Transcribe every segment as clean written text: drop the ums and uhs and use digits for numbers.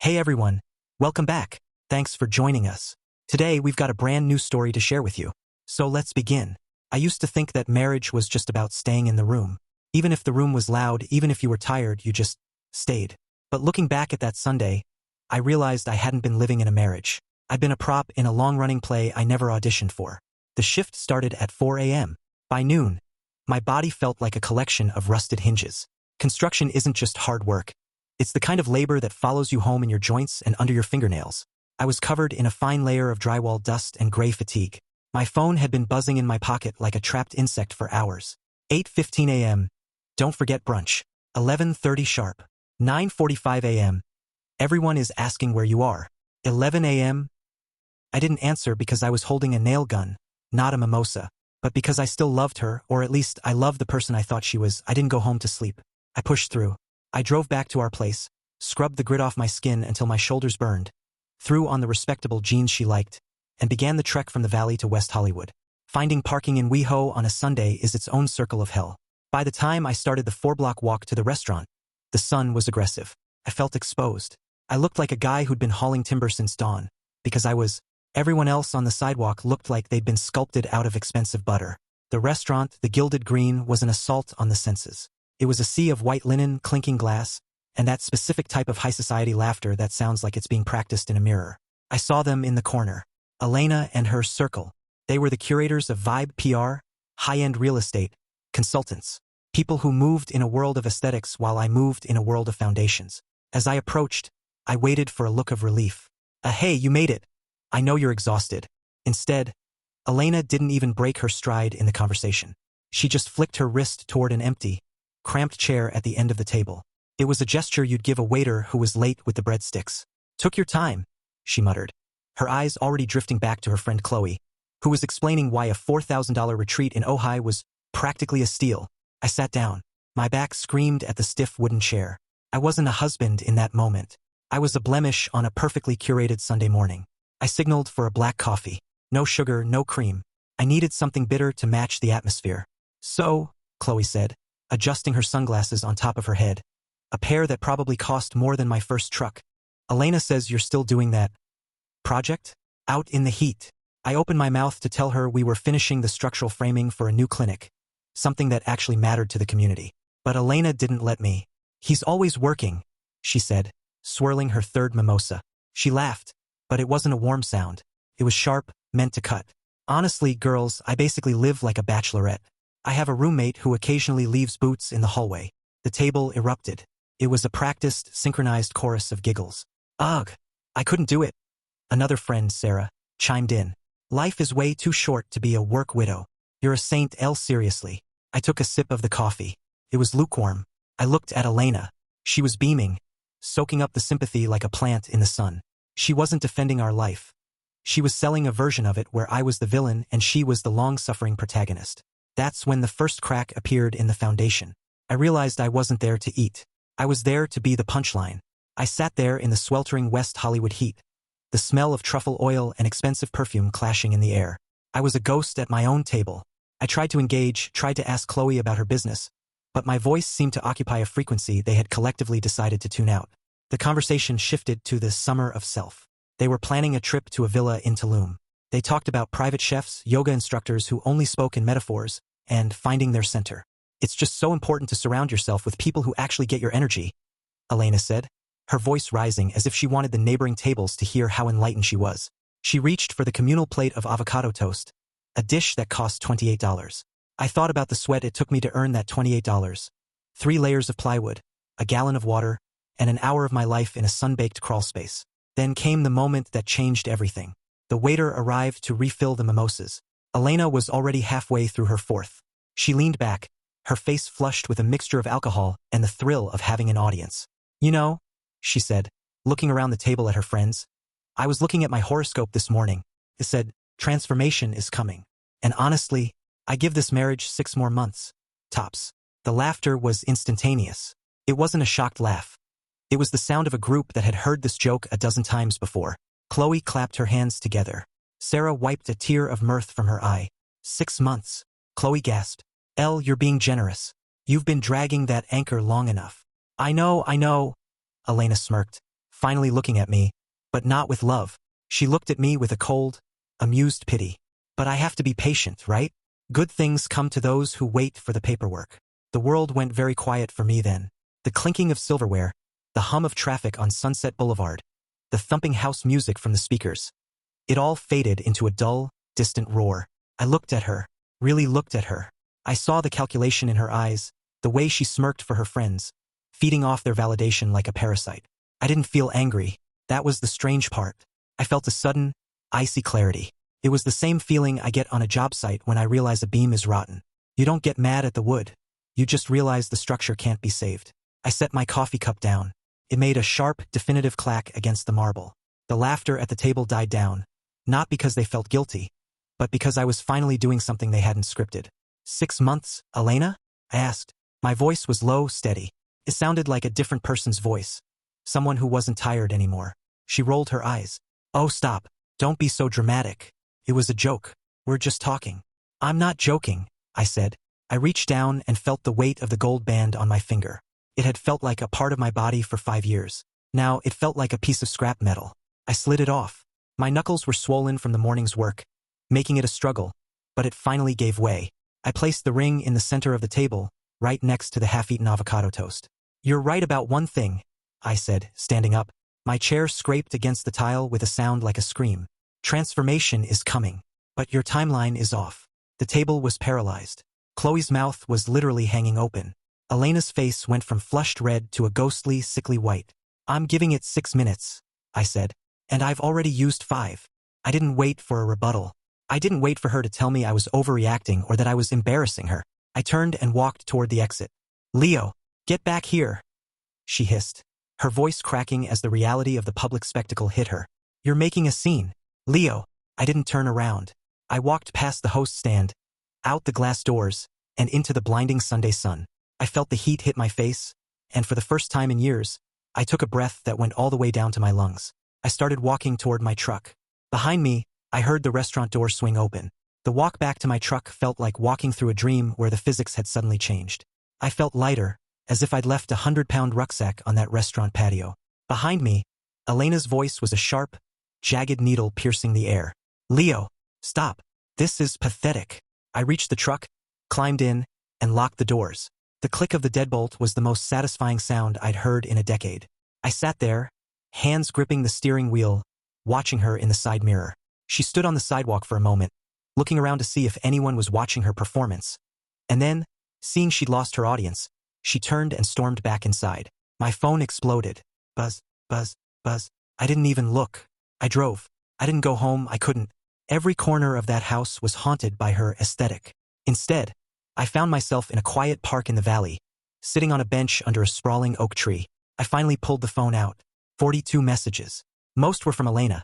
Hey everyone, welcome back. Thanks for joining us. Today we've got a brand new story to share with you. So let's begin. I used to think that marriage was just about staying in the room. Even if the room was loud, even if you were tired, you just stayed. But looking back at that Sunday, I realized I hadn't been living in a marriage. I'd been a prop in a long-running play I never auditioned for. The shift started at 4 a.m. By noon, my body felt like a collection of rusted hinges. Construction isn't just hard work. It's the kind of labor that follows you home in your joints and under your fingernails. I was covered in a fine layer of drywall dust and gray fatigue. My phone had been buzzing in my pocket like a trapped insect for hours. 8:15 a.m. Don't forget brunch. 11:30 sharp. 9:45 a.m. Everyone is asking where you are. 11 a.m. I didn't answer because I was holding a nail gun, not a mimosa, but because I still loved her, or at least I loved the person I thought she was. I didn't go home to sleep. I pushed through. I drove back to our place, scrubbed the grit off my skin until my shoulders burned, threw on the respectable jeans she liked, and began the trek from the valley to West Hollywood. Finding parking in WeHo on a Sunday is its own circle of hell. By the time I started the 4-block walk to the restaurant, the sun was aggressive. I felt exposed. I looked like a guy who'd been hauling timber since dawn, because I was. Everyone else on the sidewalk looked like they'd been sculpted out of expensive butter. The restaurant, the gilded green, was an assault on the senses. It was a sea of white linen, clinking glass, and that specific type of high society laughter that sounds like it's being practiced in a mirror. I saw them in the corner. Elena and her circle. They were the curators of vibe PR, high-end real estate, consultants, people who moved in a world of aesthetics while I moved in a world of foundations. As I approached, I waited for a look of relief. Hey, you made it. I know you're exhausted. Instead, Elena didn't even break her stride in the conversation. She just flicked her wrist toward an empty, cramped chair at the end of the table. It was a gesture you'd give a waiter who was late with the breadsticks. Took your time, she muttered, her eyes already drifting back to her friend Chloe, who was explaining why a $4,000 retreat in Ojai was practically a steal. I sat down. My back screamed at the stiff wooden chair. I wasn't a husband in that moment. I was a blemish on a perfectly curated Sunday morning. I signaled for a black coffee. No sugar, no cream. I needed something bitter to match the atmosphere. So, Chloe said, adjusting her sunglasses on top of her head, a pair that probably cost more than my first truck. Elena says you're still doing that project? Out in the heat. I opened my mouth to tell her we were finishing the structural framing for a new clinic, something that actually mattered to the community. But Elena didn't let me. He's always working, she said, swirling her third mimosa. She laughed, but it wasn't a warm sound. It was sharp, meant to cut. Honestly, girls, I basically live like a bachelorette. I have a roommate who occasionally leaves boots in the hallway. The table erupted. It was a practiced, synchronized chorus of giggles. Ugh, I couldn't do it. Another friend, Sarah, chimed in. Life is way too short to be a work widow. You're a saint, Elle, seriously. I took a sip of the coffee. It was lukewarm. I looked at Elena. She was beaming, soaking up the sympathy like a plant in the sun. She wasn't defending our life. She was selling a version of it where I was the villain and she was the long-suffering protagonist. That's when the first crack appeared in the foundation. I realized I wasn't there to eat. I was there to be the punchline. I sat there in the sweltering West Hollywood heat, the smell of truffle oil and expensive perfume clashing in the air. I was a ghost at my own table. I tried to engage, tried to ask Chloe about her business, but my voice seemed to occupy a frequency they had collectively decided to tune out. The conversation shifted to the summer of self. They were planning a trip to a villa in Tulum. They talked about private chefs, yoga instructors who only spoke in metaphors, and finding their center. It's just so important to surround yourself with people who actually get your energy, Elena said, her voice rising as if she wanted the neighboring tables to hear how enlightened she was. She reached for the communal plate of avocado toast, a dish that cost $28. I thought about the sweat it took me to earn that $28. 3 layers of plywood, a gallon of water, and an hour of my life in a sun-baked crawl space. Then came the moment that changed everything. The waiter arrived to refill the mimosas. Elena was already halfway through her fourth. She leaned back, her face flushed with a mixture of alcohol and the thrill of having an audience. You know, she said, looking around the table at her friends, I was looking at my horoscope this morning. It said, transformation is coming. And honestly, I give this marriage 6 more months. Tops. The laughter was instantaneous. It wasn't a shocked laugh. It was the sound of a group that had heard this joke a dozen times before. Chloe clapped her hands together. Sarah wiped a tear of mirth from her eye. 6 months. Chloe gasped. Elle, you're being generous. You've been dragging that anchor long enough. I know, Elena smirked, finally looking at me, but not with love. She looked at me with a cold, amused pity. But I have to be patient, right? Good things come to those who wait for the paperwork. The world went very quiet for me then. The clinking of silverware, the hum of traffic on Sunset Boulevard, the thumping house music from the speakers. It all faded into a dull, distant roar. I looked at her, really looked at her. I saw the calculation in her eyes, the way she smirked for her friends, feeding off their validation like a parasite. I didn't feel angry. That was the strange part. I felt a sudden, icy clarity. It was the same feeling I get on a job site when I realize a beam is rotten. You don't get mad at the wood. You just realize the structure can't be saved. I set my coffee cup down. It made a sharp, definitive clack against the marble. The laughter at the table died down, not because they felt guilty, but because I was finally doing something they hadn't scripted. 6 months, Elena? I asked. My voice was low, steady. It sounded like a different person's voice. Someone who wasn't tired anymore. She rolled her eyes. Oh, stop. Don't be so dramatic. It was a joke. We're just talking. I'm not joking, I said. I reached down and felt the weight of the gold band on my finger. It had felt like a part of my body for 5 years. Now it felt like a piece of scrap metal. I slid it off. My knuckles were swollen from the morning's work, making it a struggle, but it finally gave way. I placed the ring in the center of the table, right next to the half-eaten avocado toast. You're right about one thing, I said, standing up. My chair scraped against the tile with a sound like a scream. Transformation is coming, but your timeline is off. The table was paralyzed. Chloe's mouth was literally hanging open. Elena's face went from flushed red to a ghostly, sickly white. I'm giving it 6 minutes, I said, and I've already used 5. I didn't wait for a rebuttal. I didn't wait for her to tell me I was overreacting or that I was embarrassing her. I turned and walked toward the exit. Leo, get back here, she hissed, her voice cracking as the reality of the public spectacle hit her. You're making a scene. Leo, I didn't turn around. I walked past the host stand, out the glass doors, and into the blinding Sunday sun. I felt the heat hit my face, and for the first time in years, I took a breath that went all the way down to my lungs. I started walking toward my truck. Behind me, I heard the restaurant door swing open. The walk back to my truck felt like walking through a dream where the physics had suddenly changed. I felt lighter, as if I'd left a 100-pound rucksack on that restaurant patio. Behind me, Elena's voice was a sharp, jagged needle piercing the air. Leo, stop. This is pathetic. I reached the truck, climbed in, and locked the doors. The click of the deadbolt was the most satisfying sound I'd heard in a decade. I sat there, hands gripping the steering wheel, watching her in the side mirror. She stood on the sidewalk for a moment, looking around to see if anyone was watching her performance. And then, seeing she'd lost her audience, she turned and stormed back inside. My phone exploded. Buzz, buzz, buzz. I didn't even look. I drove. I didn't go home. I couldn't. Every corner of that house was haunted by her aesthetic. Instead, I found myself in a quiet park in the valley, sitting on a bench under a sprawling oak tree. I finally pulled the phone out. 42 messages. Most were from Elena,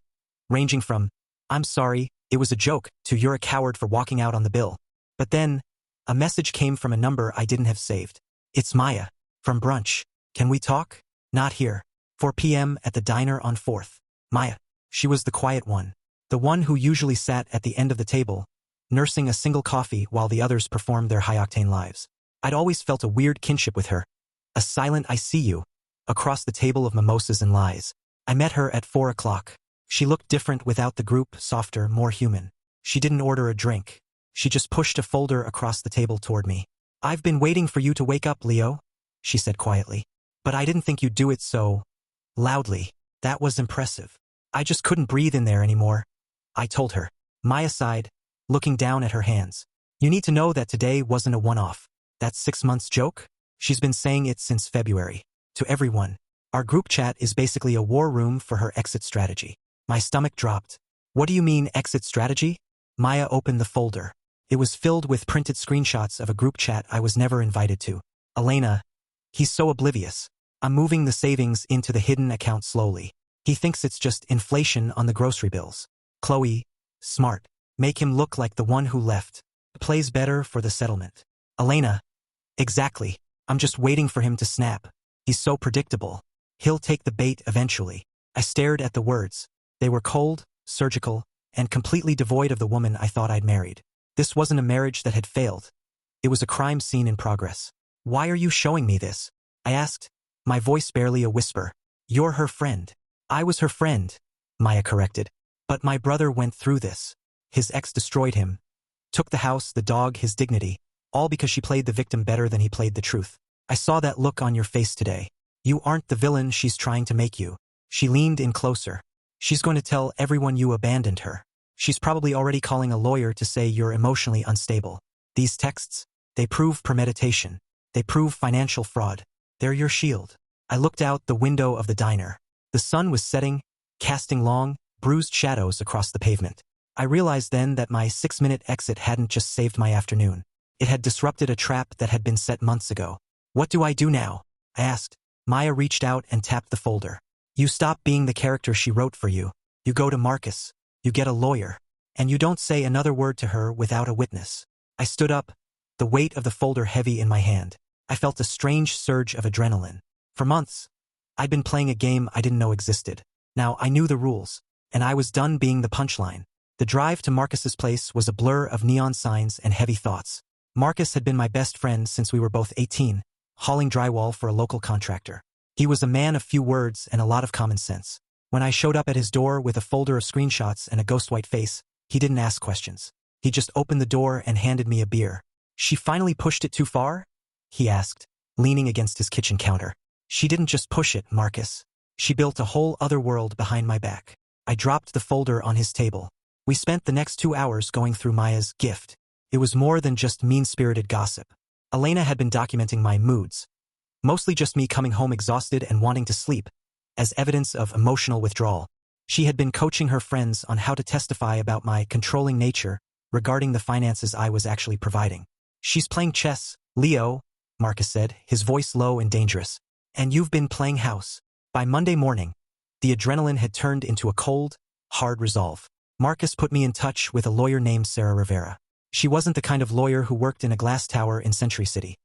ranging from, I'm sorry, it was a joke, to you're a coward for walking out on the bill. But then, a message came from a number I didn't have saved. It's Maya, from brunch. Can we talk? Not here. 4 p.m. at the diner on 4th. Maya. She was the quiet one. The one who usually sat at the end of the table, nursing a single coffee while the others performed their high-octane lives. I'd always felt a weird kinship with her. A silent I see you, across the table of mimosas and lies. I met her at 4 o'clock. She looked different without the group, softer, more human. She didn't order a drink. She just pushed a folder across the table toward me. I've been waiting for you to wake up, Leo, she said quietly. But I didn't think you'd do it so loudly. That was impressive. I just couldn't breathe in there anymore, I told her. Maya sighed, looking down at her hands. You need to know that today wasn't a one-off. That 6 months joke? She's been saying it since February. To everyone. Our group chat is basically a war room for her exit strategy. My stomach dropped. What do you mean, exit strategy? Maya opened the folder. It was filled with printed screenshots of a group chat I was never invited to. Elena, he's so oblivious. I'm moving the savings into the hidden account slowly. He thinks it's just inflation on the grocery bills. Chloe, smart. Make him look like the one who left. Plays better for the settlement. Elena, exactly. I'm just waiting for him to snap. He's so predictable. He'll take the bait eventually. I stared at the words. They were cold, surgical, and completely devoid of the woman I thought I'd married. This wasn't a marriage that had failed. It was a crime scene in progress. Why are you showing me this? I asked, my voice barely a whisper. You're her friend. I was her friend, Maya corrected. But my brother went through this. His ex destroyed him, took the house, the dog, his dignity, all because she played the victim better than he played the truth. I saw that look on your face today. You aren't the villain she's trying to make you. She leaned in closer. She's going to tell everyone you abandoned her. She's probably already calling a lawyer to say you're emotionally unstable. These texts, they prove premeditation. They prove financial fraud. They're your shield. I looked out the window of the diner. The sun was setting, casting long, bruised shadows across the pavement. I realized then that my 6-minute exit hadn't just saved my afternoon. It had disrupted a trap that had been set months ago. What do I do now? I asked. Maya reached out and tapped the folder. You stop being the character she wrote for you. You go to Marcus. You get a lawyer. And you don't say another word to her without a witness. I stood up, the weight of the folder heavy in my hand. I felt a strange surge of adrenaline. For months, I'd been playing a game I didn't know existed. Now I knew the rules, and I was done being the punchline. The drive to Marcus's place was a blur of neon signs and heavy thoughts. Marcus had been my best friend since we were both 18, hauling drywall for a local contractor. He was a man of few words and a lot of common sense. When I showed up at his door with a folder of screenshots and a ghost-white face, he didn't ask questions. He just opened the door and handed me a beer. She finally pushed it too far? He asked, leaning against his kitchen counter. She didn't just push it, Marcus. She built a whole other world behind my back. I dropped the folder on his table. We spent the next 2 hours going through Maya's gift. It was more than just mean-spirited gossip. Elena had been documenting my moods, mostly just me coming home exhausted and wanting to sleep, as evidence of emotional withdrawal. She had been coaching her friends on how to testify about my controlling nature regarding the finances I was actually providing. She's playing chess, Leo, Marcus said, his voice low and dangerous. And you've been playing house. By Monday morning, the adrenaline had turned into a cold, hard resolve. Marcus put me in touch with a lawyer named Sarah Rivera. She wasn't the kind of lawyer who worked in a glass tower in Century City.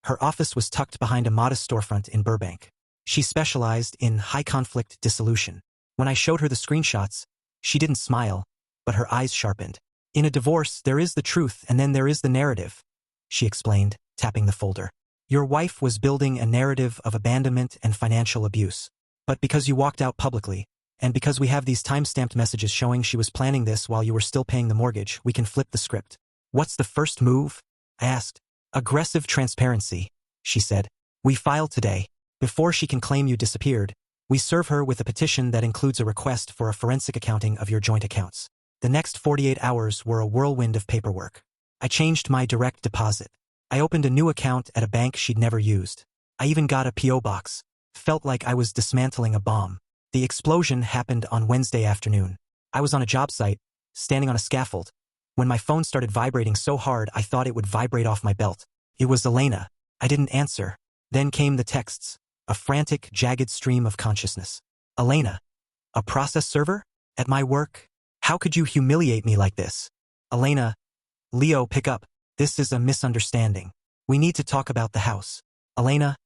Her office was tucked behind a modest storefront in Burbank. She specialized in high-conflict dissolution. When I showed her the screenshots, she didn't smile, but her eyes sharpened. In a divorce, there is the truth and then there is the narrative, she explained, tapping the folder. Your wife was building a narrative of abandonment and financial abuse. But because you walked out publicly, and because we have these time-stamped messages showing she was planning this while you were still paying the mortgage, we can flip the script. What's the first move? I asked. Aggressive transparency, she said. We file today. Before she can claim you disappeared, we serve her with a petition that includes a request for a forensic accounting of your joint accounts. The next 48 hours were a whirlwind of paperwork. I changed my direct deposit. I opened a new account at a bank she'd never used. I even got a P.O. box. Felt like I was dismantling a bomb. The explosion happened on Wednesday afternoon. I was on a job site, standing on a scaffold, when my phone started vibrating so hard I thought it would vibrate off my belt. It was Elena. I didn't answer. Then came the texts, a frantic, jagged stream of consciousness. Elena, a process server? At my work? How could you humiliate me like this? Elena, Leo, pick up. This is a misunderstanding. We need to talk about the house. Elena,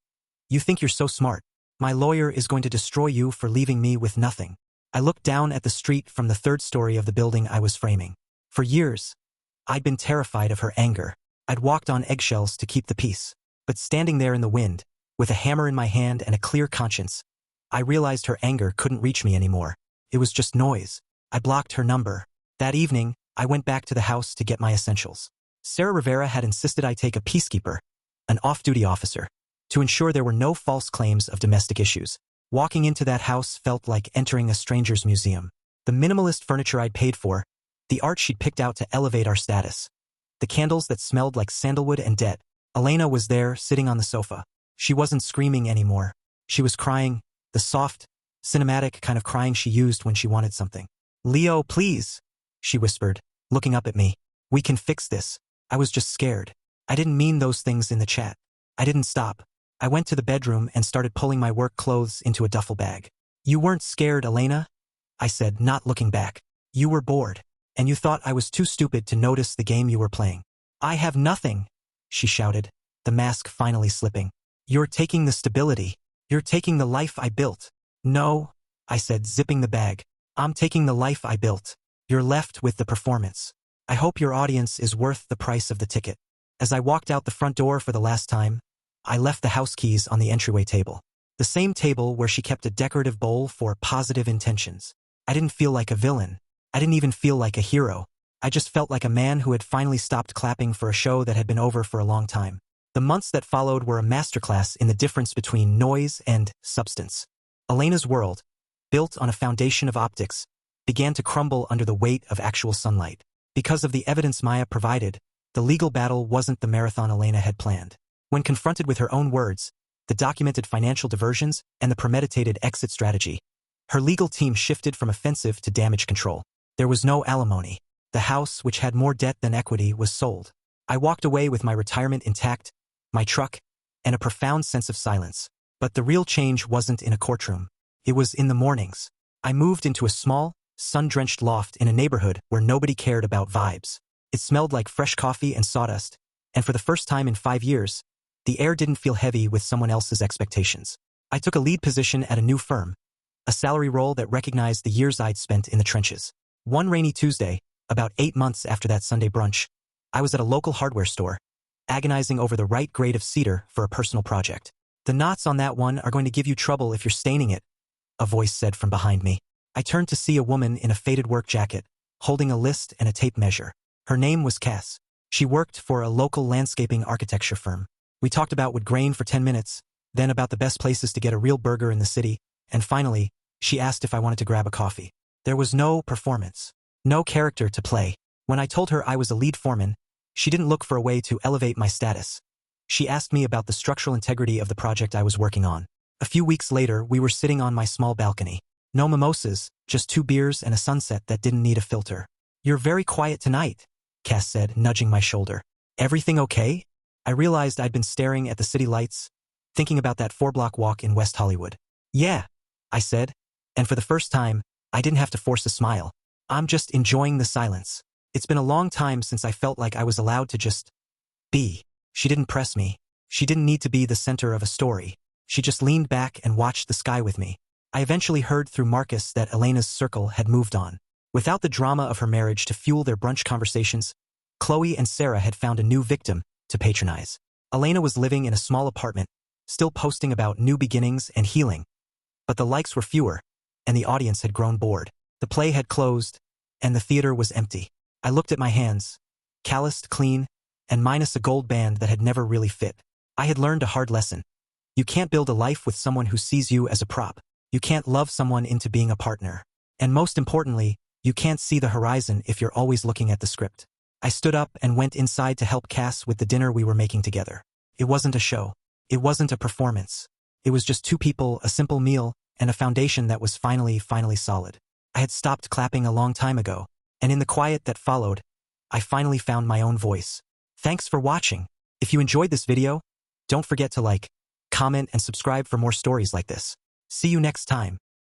you think you're so smart. My lawyer is going to destroy you for leaving me with nothing. I looked down at the street from the 3rd story of the building I was framing. For years, I'd been terrified of her anger. I'd walked on eggshells to keep the peace. But standing there in the wind, with a hammer in my hand and a clear conscience, I realized her anger couldn't reach me anymore. It was just noise. I blocked her number. That evening, I went back to the house to get my essentials. Sarah Rivera had insisted I take a peacekeeper, an off-duty officer, to ensure there were no false claims of domestic issues. Walking into that house felt like entering a stranger's museum. The minimalist furniture I'd paid for, the art she'd picked out to elevate our status, the candles that smelled like sandalwood and debt. Elena was there, sitting on the sofa. She wasn't screaming anymore. She was crying, the soft, cinematic kind of crying she used when she wanted something. Leo, please, she whispered, looking up at me. We can fix this. I was just scared. I didn't mean those things in the chat. I didn't stop. I went to the bedroom and started pulling my work clothes into a duffel bag. You weren't scared, Elena? I said, not looking back. You were bored, and you thought I was too stupid to notice the game you were playing. I have nothing, she shouted, the mask finally slipping. You're taking the stability. You're taking the life I built. No, I said, zipping the bag. I'm taking the life I built. You're left with the performance. I hope your audience is worth the price of the ticket. As I walked out the front door for the last time, I left the house keys on the entryway table. The same table where she kept a decorative bowl for positive intentions. I didn't feel like a villain. I didn't even feel like a hero. I just felt like a man who had finally stopped clapping for a show that had been over for a long time. The months that followed were a masterclass in the difference between noise and substance. Elena's world, built on a foundation of optics, began to crumble under the weight of actual sunlight. Because of the evidence Maya provided, the legal battle wasn't the marathon Elena had planned. When confronted with her own words, the documented financial diversions, and the premeditated exit strategy, her legal team shifted from offensive to damage control. There was no alimony. The house, which had more debt than equity, was sold. I walked away with my retirement intact, my truck, and a profound sense of silence. But the real change wasn't in a courtroom. It was in the mornings. I moved into a small, sun-drenched loft in a neighborhood where nobody cared about vibes. It smelled like fresh coffee and sawdust, and for the first time in 5 years, the air didn't feel heavy with someone else's expectations. I took a lead position at a new firm, a salary role that recognized the years I'd spent in the trenches. One rainy Tuesday, about 8 months after that Sunday brunch, I was at a local hardware store, agonizing over the right grade of cedar for a personal project. "The knots on that one are going to give you trouble if you're staining it," a voice said from behind me. I turned to see a woman in a faded work jacket, holding a list and a tape measure. Her name was Cass. She worked for a local landscaping architecture firm. We talked about wood grain for 10 minutes, then about the best places to get a real burger in the city, and finally, she asked if I wanted to grab a coffee. There was no performance, no character to play. When I told her I was a lead foreman, she didn't look for a way to elevate my status. She asked me about the structural integrity of the project I was working on. A few weeks later, we were sitting on my small balcony. No mimosas, just 2 beers and a sunset that didn't need a filter. "You're very quiet tonight," Cass said, nudging my shoulder. "Everything okay?" I realized I'd been staring at the city lights, thinking about that 4-block walk in West Hollywood. "Yeah," I said, and for the first time, I didn't have to force a smile. "I'm just enjoying the silence. It's been a long time since I felt like I was allowed to just be." She didn't press me. She didn't need to be the center of a story. She just leaned back and watched the sky with me. I eventually heard through Marcus that Elena's circle had moved on. Without the drama of her marriage to fuel their brunch conversations, Chloe and Sarah had found a new victim to patronize. Elena was living in a small apartment, still posting about new beginnings and healing. But the likes were fewer, and the audience had grown bored. The play had closed, and the theater was empty. I looked at my hands, calloused, clean, and minus a gold band that had never really fit. I had learned a hard lesson. You can't build a life with someone who sees you as a prop. You can't love someone into being a partner. And most importantly, you can't see the horizon if you're always looking at the script. I stood up and went inside to help Cass with the dinner we were making together. It wasn't a show. It wasn't a performance. It was just 2 people, a simple meal, and a foundation that was finally solid. I had stopped clapping a long time ago, and in the quiet that followed, I finally found my own voice. Thanks for watching. If you enjoyed this video, don't forget to like, comment, and subscribe for more stories like this. See you next time.